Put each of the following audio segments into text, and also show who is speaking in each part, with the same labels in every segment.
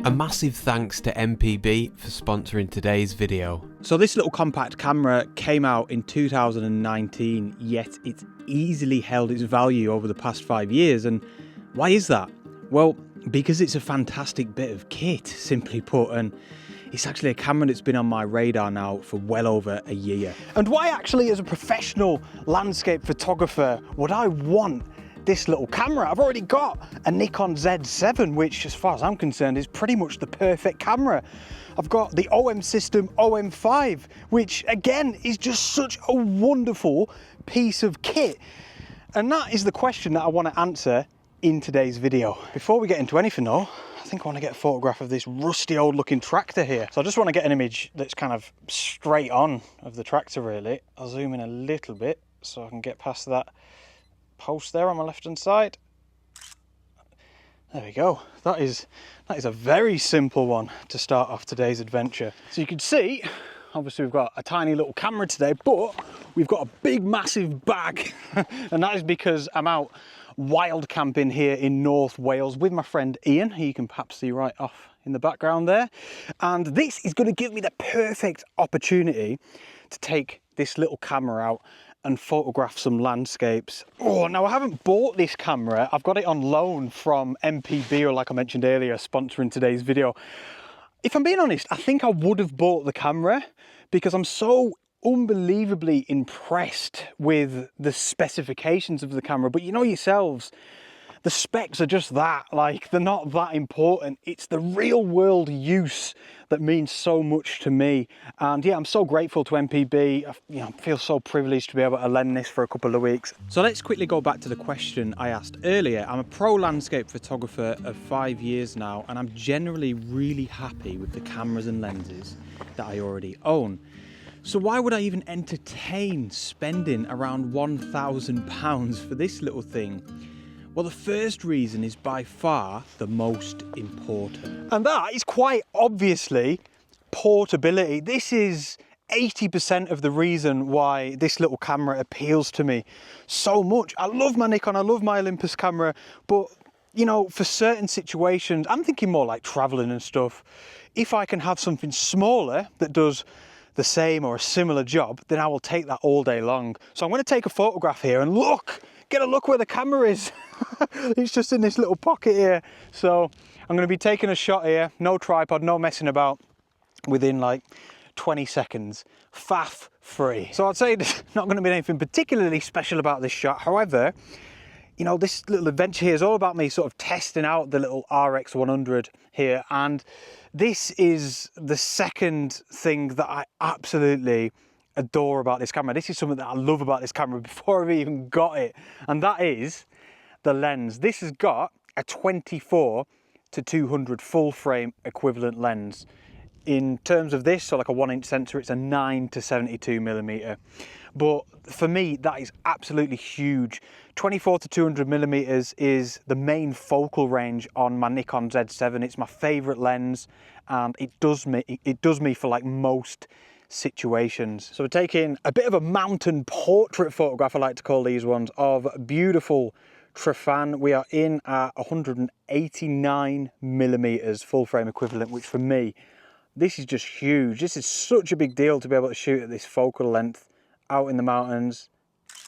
Speaker 1: A massive thanks to MPB for sponsoring today's video.
Speaker 2: So this little compact camera came out in 2019, yet it's easily held its value over the past 5 years. And why is that? Well, because it's a fantastic bit of kit, simply put, and it's actually a camera that's been on my radar now for well over a year. And why actually, as a professional landscape photographer, would I want this little camera? I've already got a Nikon Z7, which as far as I'm concerned is pretty much the perfect camera. I've got the OM system OM5, which again is just such a wonderful piece of kit. And that is the question that I want to answer in today's video. Before we get into anything though, I think I want to get a photograph of this rusty old looking tractor here. So I just want to get an image that's kind of straight on of the tractor really. I'll zoom in a little bit so I can get past that post there on my left hand side. There we go. That is a very simple one to start off today's adventure. So you can see, obviously we've got a tiny little camera today, but we've got a big massive bag and that is because I'm out wild camping here in North Wales with my friend Ian, who you can perhaps see right off in the background there. And this is going to give me the perfect opportunity to take this little camera out and photograph some landscapes. Oh, now I haven't bought this camera. I've got it on loan from MPB, or like I mentioned earlier, sponsoring today's video. If I'm being honest, I think I would have bought the camera because I'm so unbelievably impressed with the specifications of the camera. But you know yourselves, the specs are just that, like they're not that important. It's the real world use that means so much to me. And yeah, I'm so grateful to MPB. I feel so privileged to be able to lend this for a couple of weeks. So let's quickly go back to the question I asked earlier. I'm a pro landscape photographer of 5 years now, and I'm generally really happy with the cameras and lenses that I already own. So why would I even entertain spending around £1,000 for this little thing? Well, the first reason is by far the most important. And that is quite obviously portability. This is 80% of the reason why this little camera appeals to me so much. I love my Nikon, I love my Olympus camera, but you know, for certain situations, I'm thinking more like traveling and stuff. If I can have something smaller that does the same or a similar job, then I will take that all day long. So I'm going to take a photograph here and get a look where the camera is. It's just in this little pocket here. So I'm going to be taking a shot here, no tripod, no messing about, within like 20 seconds, faff free. So I'd say there's not going to be anything particularly special about this shot. However, you know, this little adventure here is all about me sort of testing out the little RX100 here. And this is the second thing that I absolutely adore about this camera. This is something that I love about this camera before I've even got it. And that is the lens. This has got a 24 to 200 full frame equivalent lens. In terms of this, so like a 1-inch sensor, it's a 9 to 72mm. But for me, that is absolutely huge. 24 to 200mm is the main focal range on my Nikon Z7. It's my favorite lens, and it does me for like most situations. So we're taking a bit of a mountain portrait photograph, I like to call these ones, of beautiful Trefan. We are in at 189mm full frame equivalent, which for me, this is just huge. This is such a big deal to be able to shoot at this focal length out in the mountains.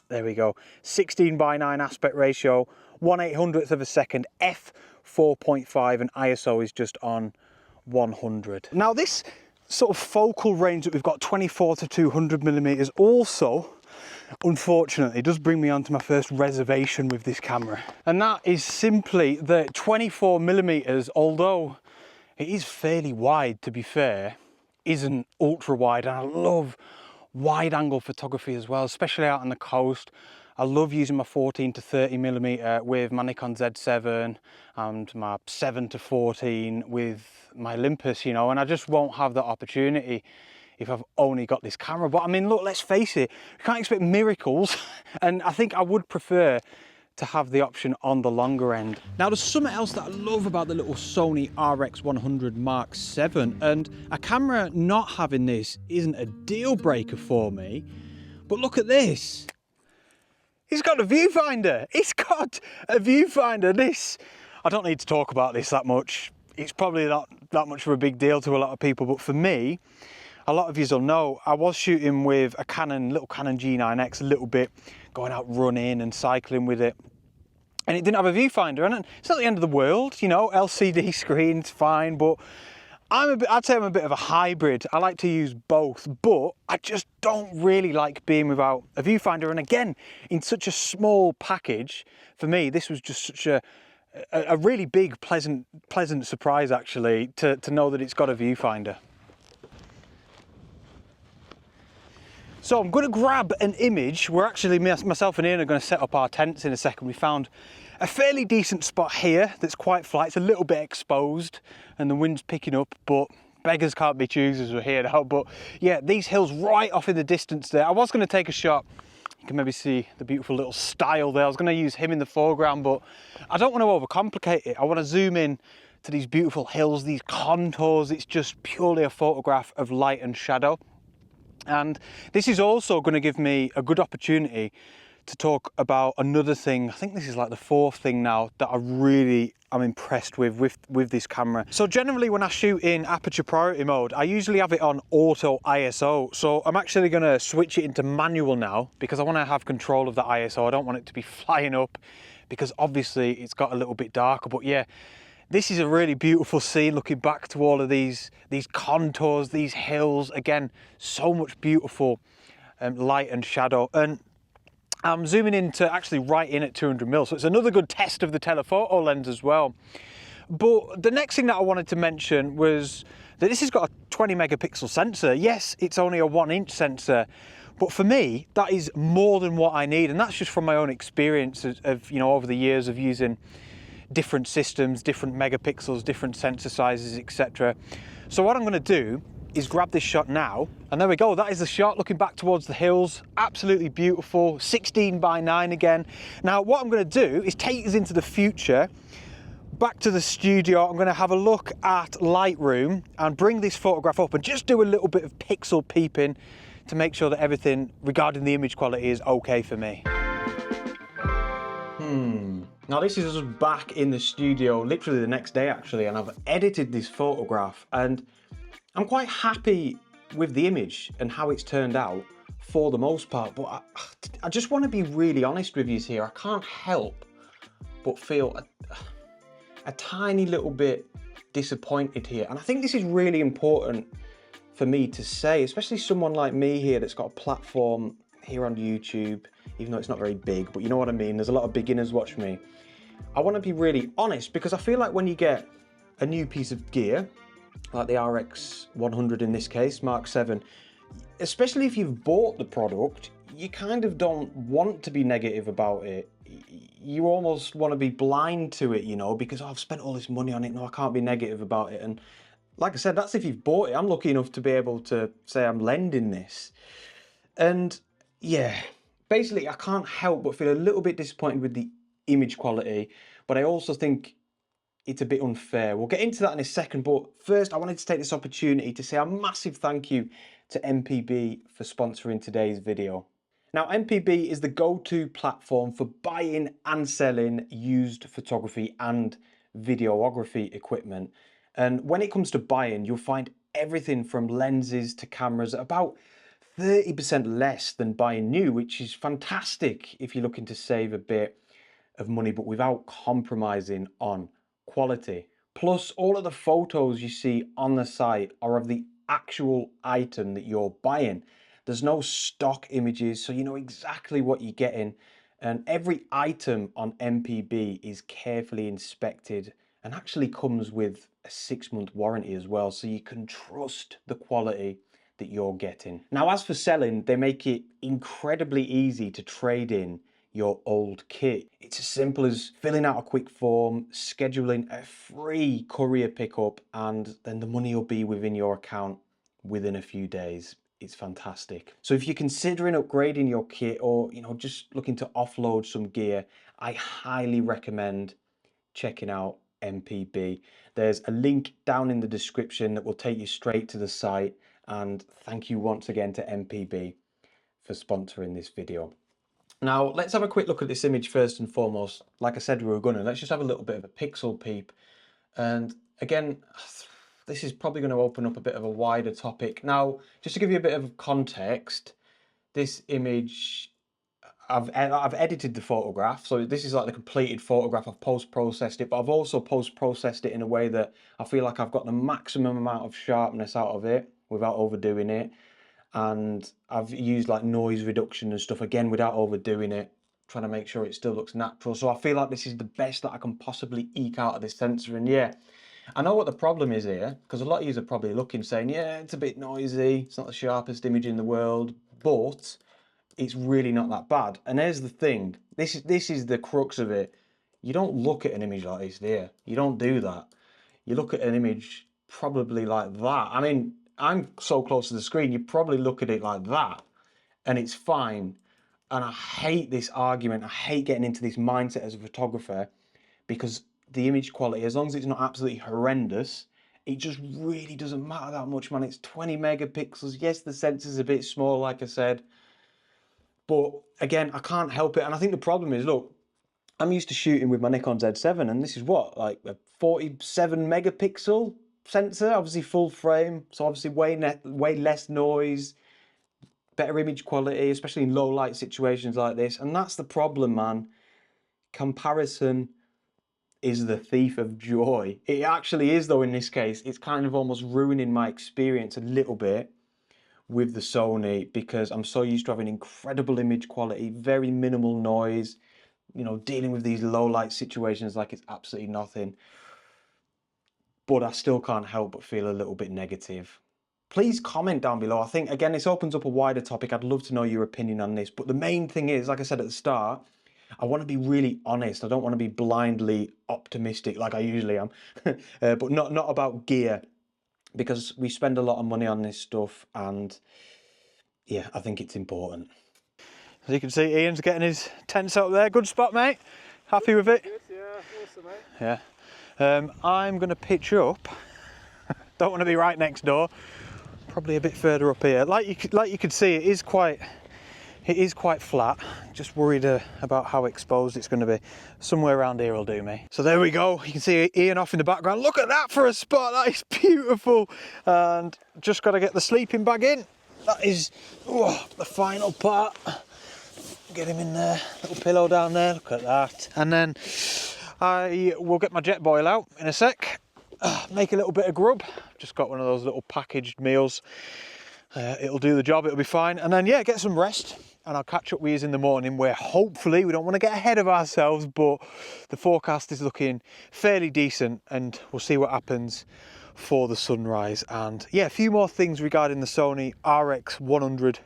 Speaker 2: There we go. 16:9 aspect ratio, 1/800th of a second, f/4.5, and ISO is just on 100. Now this sort of focal range that we've got, 24 to 200mm, also unfortunately does bring me onto my first reservation with this camera. And that is simply that 24mm, although it is fairly wide to be fair, isn't ultra wide. And I love wide angle photography as well, especially out on the coast. I love using my 14 to 30mm with my Nikon Z7 and my 7 to 14 with my Olympus, you know, and I just won't have that opportunity if I've only got this camera. But I mean, look, let's face it, you can't expect miracles. And I think I would prefer to have the option on the longer end. Now there's something else that I love about the little Sony RX100 Mark VII, and a camera not having this isn't a deal breaker for me, but look at this. It's got a viewfinder. It's got a viewfinder. This, I don't need to talk about this that much. It's probably not that much of a big deal to a lot of people, but for me, a lot of you will know, I was shooting with a little Canon G9X a little bit, going out running and cycling with it. And it didn't have a viewfinder, and it's not the end of the world, you know, LCD screen's fine, but I'd say I'm a bit of a hybrid. I like to use both, but I just don't really like being without a viewfinder. And again, in such a small package, for me, this was just such a really big, pleasant surprise, actually, to know that it's got a viewfinder. So I'm going to grab an image. We're actually, myself and Ian are going to set up our tents in a second. We found a fairly decent spot here that's quite flat. It's a little bit exposed and the wind's picking up, but beggars can't be choosers. We're here now. But yeah, these hills right off in the distance there. I was going to take a shot. You can maybe see the beautiful little stile there. I was going to use him in the foreground, but I don't want to overcomplicate it. I want to zoom in to these beautiful hills, these contours. It's just purely a photograph of light and shadow. And this is also going to give me a good opportunity to talk about another thing. I think this is like the fourth thing now that I really am impressed with this camera. So generally when I shoot in Aperture Priority mode, I usually have it on auto ISO. So I'm actually going to switch it into manual now because I want to have control of the ISO. I don't want it to be flying up because obviously it's got a little bit darker. But yeah, this is a really beautiful scene looking back to all of these contours, these hills. Again, so much beautiful light and shadow. And I'm zooming into actually right in at 200mm. So it's another good test of the telephoto lens as well. But the next thing that I wanted to mention was that this has got a 20 megapixel sensor. Yes, it's only a 1-inch sensor, but for me, that is more than what I need. And that's just from my own experience of you know, over the years of using different systems, different megapixels, different sensor sizes, etc. So what I'm going to do is grab this shot now, and there we go. That is the shot looking back towards the hills. Absolutely beautiful, 16:9 again. Now what I'm going to do is take us into the future, back to the studio. I'm going to have a look at Lightroom and bring this photograph up and just do a little bit of pixel peeping to make sure that everything regarding the image quality is okay for me. Now this is us back in the studio, literally the next day actually, and I've edited this photograph and I'm quite happy with the image and how it's turned out for the most part, but I just want to be really honest with you here. I can't help but feel a tiny little bit disappointed here, and I think this is really important for me to say, especially someone like me here that's got a platform here on YouTube, even though it's not very big, but you know what I mean, there's a lot of beginners watch me. I want to be really honest because I feel like when you get a new piece of gear, like the RX100 in this case, Mark 7, especially if you've bought the product, you kind of don't want to be negative about it. You almost want to be blind to it, you know, because I've spent all this money on it, no, I can't be negative about it. And like I said, that's if you've bought it. I'm lucky enough to be able to say I'm lending this. And yeah, basically I can't help but feel a little bit disappointed with the image quality, but I also think it's a bit unfair. We'll get into that in a second, but first I wanted to take this opportunity to say a massive thank you to MPB for sponsoring today's video. Now, MPB is the go-to platform for buying and selling used photography and videography equipment. And when it comes to buying, you'll find everything from lenses to cameras at about 30% less than buying new, which is fantastic if you're looking to save a bit of money, but without compromising on quality. Plus, all of the photos you see on the site are of the actual item that you're buying. There's no stock images, so you know exactly what you're getting. And every item on MPB is carefully inspected and actually comes with a 6-month warranty as well, so you can trust the quality that you're getting. Now, as for selling, they make it incredibly easy to trade in your old kit. It's as simple as filling out a quick form, scheduling a free courier pickup, and then the money will be within your account within a few days. It's fantastic. So if you're considering upgrading your kit or, you know, just looking to offload some gear, I highly recommend checking out MPB. There's a link down in the description that will take you straight to the site, and thank you once again to MPB for sponsoring this video. Now, let's have a quick look at this image first and foremost. Like I said, we were gonna, let's just have a little bit of a pixel peep. And again,
Speaker 1: this is probably going to open up a bit of a wider topic. Now, just to give you a bit of context, this image, I've edited the photograph, so this is like the completed photograph. I've post-processed it, but I've also post-processed it in a way that I feel like I've got the maximum amount of sharpness out of it without overdoing it. And I've used like noise reduction and stuff, again, without overdoing it, trying to make sure it still looks natural. So I feel like this is the best that I can possibly eke out of this sensor. And yeah, I know what the problem is here, because a lot of you are probably looking, saying, yeah, it's a bit noisy, it's not the sharpest image in the world, but it's really not that bad. And here's the thing, this is the crux of it. You don't look at an image like this, do you? You don't do that. You look at an image probably like that. I mean, I'm so close to the screen, you probably look at it like that, and it's fine. And I hate this argument. I hate getting into this mindset as a photographer, because the image quality, as long as it's not absolutely horrendous, it just really doesn't matter that much, man. It's 20 megapixels. Yes, the sensor's a bit small, like I said, but again, I can't help it. And I think the problem is, look, I'm used to shooting with my Nikon Z7, and this is what, like a 47 megapixel sensor, obviously full frame, so obviously way less noise, better image quality, especially in low light situations like this. And that's the problem, man. Comparison is the thief of joy. It actually is, though, in this case. It's kind of almost ruining my experience a little bit with the Sony, because I'm so used to having incredible image quality, very minimal noise, you know, dealing with these low light situations like it's absolutely nothing. But I still can't help but feel a little bit negative. Please comment down below. I think, again, this opens up a wider topic. I'd love to know your opinion on this. But the main thing is, like I said at the start, I want to be really honest. I don't want to be blindly optimistic like I usually am. But not about gear, because we spend a lot of money on this stuff, and yeah, I think it's important.
Speaker 2: As you can see, Ian's getting his tents out there. Good spot, mate. Happy with it?
Speaker 3: Good, yeah, awesome, mate.
Speaker 2: Yeah. I'm going to pitch up. Don't want to be right next door. Probably a bit further up here. Like you could see, it is quite flat. Just worried about how exposed it's going to be. Somewhere around here will do me. So there we go. You can see Ian off in the background. Look at that for a spot. That is beautiful. And just got to get the sleeping bag in. That is the final part. Get him in there. Little pillow down there. Look at that. And then I will get my jet boil out in a sec. Make a little bit of grub. Just got one of those little packaged meals. It'll do the job. It'll be fine. And then, yeah, get some rest. And I'll catch up with you in the morning, where hopefully, we don't want to get ahead of ourselves, but the forecast is looking fairly decent, and we'll see what happens for the sunrise. And yeah, a few more things regarding the Sony RX100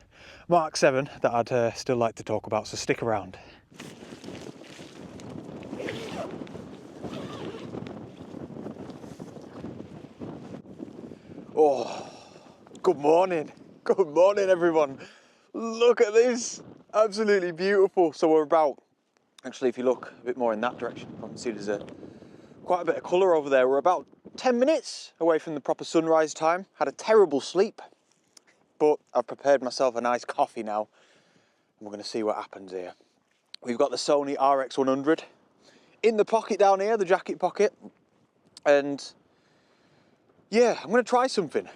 Speaker 2: Mark 7 that I'd still like to talk about, so stick around. Oh, good morning. Good morning, everyone. Look at this, absolutely beautiful. So we're about, actually, if you look a bit more in that direction, you can see there's quite a bit of colour over there. We're about 10 minutes away from the proper sunrise time. Had a terrible sleep, but I've prepared myself a nice coffee now, and we're going to see what happens here. We've got the Sony RX100 in the pocket down here, the jacket pocket, and yeah, I'm going to try something.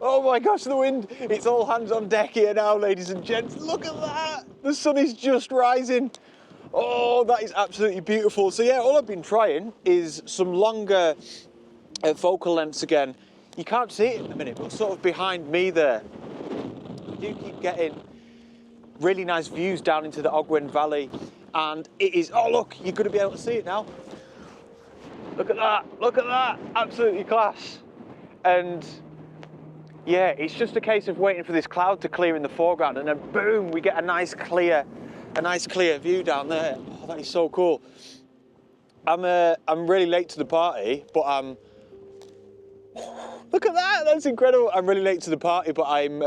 Speaker 2: Oh my gosh, the wind. It's all hands on deck here now, ladies and gents. Look at that. The sun is just rising. Oh, that is absolutely beautiful. So yeah, all I've been trying is some longer focal lengths again. You can't see it in a minute, but sort of behind me there, you do keep getting really nice views down into the Ogwen Valley. And it is, oh look, you're going to be able to see it now. Look at that, absolutely class. And yeah, it's just a case of waiting for this cloud to clear in the foreground, and then boom, we get a nice clear view down there. Oh, that is so cool. I'm really late to the party, but look at that, that's incredible. I'm really late to the party, but I'm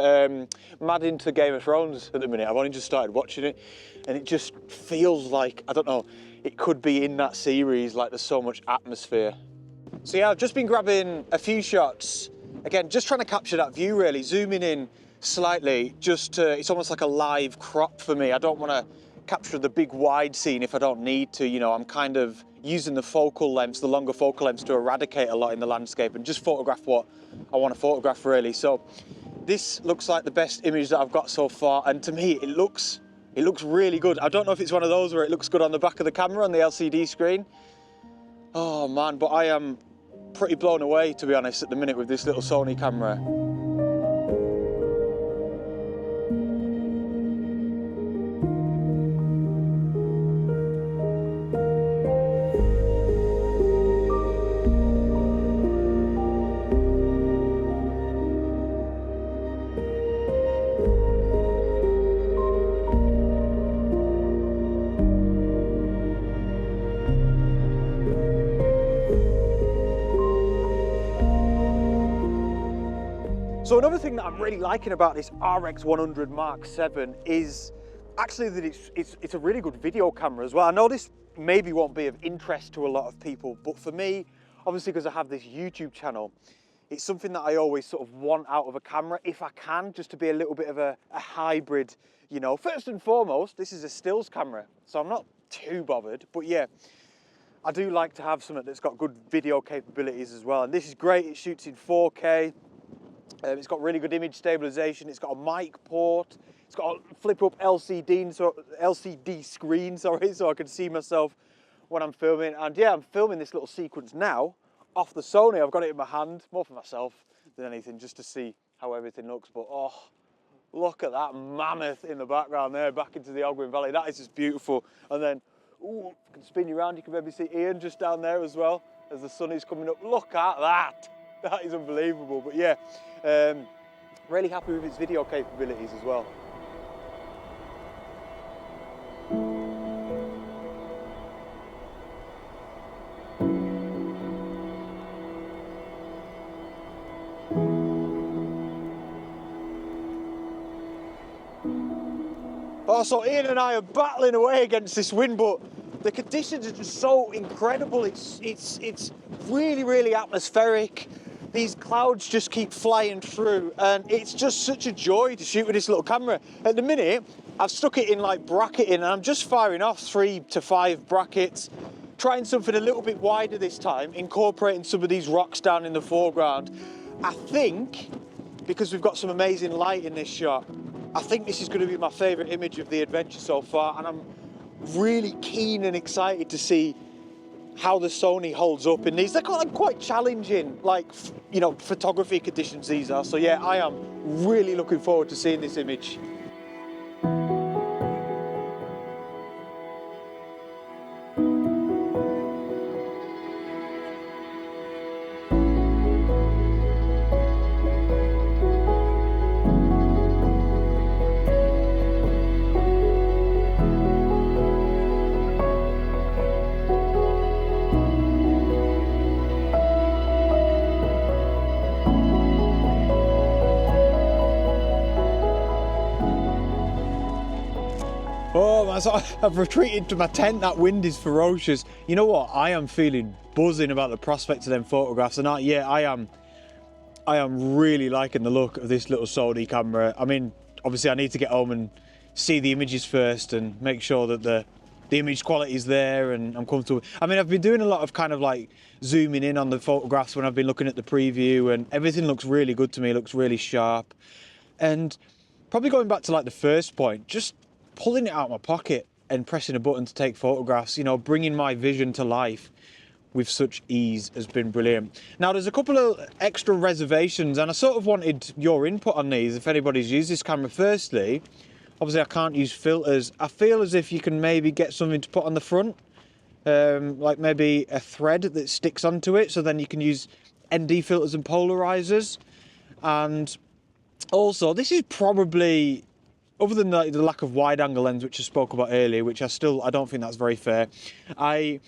Speaker 2: mad into Game of Thrones at the minute. I've only just started watching it, and it just feels like, I don't know, it could be in that series, like there's so much atmosphere. So yeah, I've just been grabbing a few shots. Again, just trying to capture that view really, zooming in slightly, just it's almost like a live crop for me. I don't want to capture the big wide scene if I don't need to, you know, I'm kind of
Speaker 1: using the focal lengths, the longer focal lengths, to eradicate a lot in the landscape and just photograph what I want to photograph really. So this looks like the best image that I've got so far, and to me it looks really good. I don't know if it's one of those where it looks good on the back of the camera on the LCD screen. Oh man, but I am pretty blown away, to be honest, at the minute with this little Sony camera. So another thing that I'm really liking about this RX100 Mark VII is actually that it's a really good video camera as well. I know this maybe won't be of interest to a lot of people, but for me, obviously because I have this YouTube channel, it's something that I always sort of want out of a camera, if I can, just to be a little bit of a hybrid, you know. First and foremost, this is a stills camera, so I'm not too bothered, but yeah, I do like to have something that's got good video capabilities as well. And this is great, it shoots in 4K. It's got really good image stabilization. It's got a mic port. It's got a flip-up LCD screen, sorry, so I can see myself when I'm filming. And yeah, I'm filming this little sequence now off the Sony. I've got it in my hand, more for myself than anything, just to see how everything looks. But oh, look at that mammoth in the background there, back into the Ogwen Valley. That is just beautiful. And then, ooh, I can spin you around. You can maybe see Ian just down there as well as the sun is coming up. Look at that. That is unbelievable. But yeah, really happy with its video capabilities as well. Oh, so Ian and I are battling away against this wind, but the conditions are just so incredible. It's really, really atmospheric. These clouds just keep flying through, and it's just such a joy to shoot with this little camera. At the minute, I've stuck it in like bracketing, and I'm just firing off 3 to 5 brackets, trying something a little bit wider this time, incorporating some of these rocks down in the foreground. I think, because we've got some amazing light in this shot, I think this is going to be my favourite image of the adventure so far, and I'm really keen and excited to see how the Sony holds up in these. They're quite challenging, like, you know, photography conditions these are. So yeah, I am really looking forward to seeing this image. Oh, I've retreated to my tent. That wind is ferocious. You know what? I am feeling buzzing about the prospect of them photographs, and I am really liking the look of this little Sony camera. I mean, obviously I need to get home and see the images first and make sure that the image quality is there and I'm comfortable. I mean, I've been doing a lot of kind of like zooming in on the photographs when I've been looking at the preview, and everything looks really good to me. It looks really sharp. And probably going back to like the first point, just pulling it out of my pocket and pressing a button to take photographs, you know, bringing my vision to life with such ease has been brilliant. Now, there's a couple of extra reservations, and I sort of wanted your input on these if anybody's used this camera. Firstly, obviously I can't use filters. I feel as if you can maybe get something to put on the front, like maybe a thread that sticks onto it, so then you can use ND filters and polarizers. And also, this is probably, other than the lack of wide angle lens, which I spoke about earlier, which I don't think that's very fair. I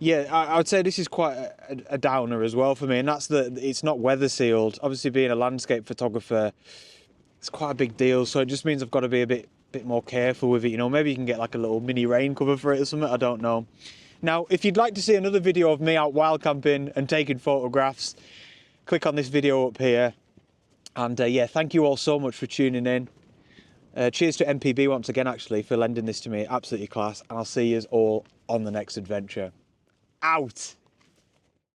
Speaker 1: would say this is quite a downer as well for me, and that's that it's not weather sealed. Obviously, being a landscape photographer, it's quite a big deal, so it just means I've got to be a bit more careful with it. You know, maybe you can get like a little mini rain cover for it or something. I don't know. Now, if you'd like to see another video of me out wild camping and taking photographs, click on this video up here. And yeah, thank you all so much for tuning in. Cheers to MPB once again, actually, for lending this to me. Absolutely class. And I'll see you all on the next adventure.
Speaker 3: out.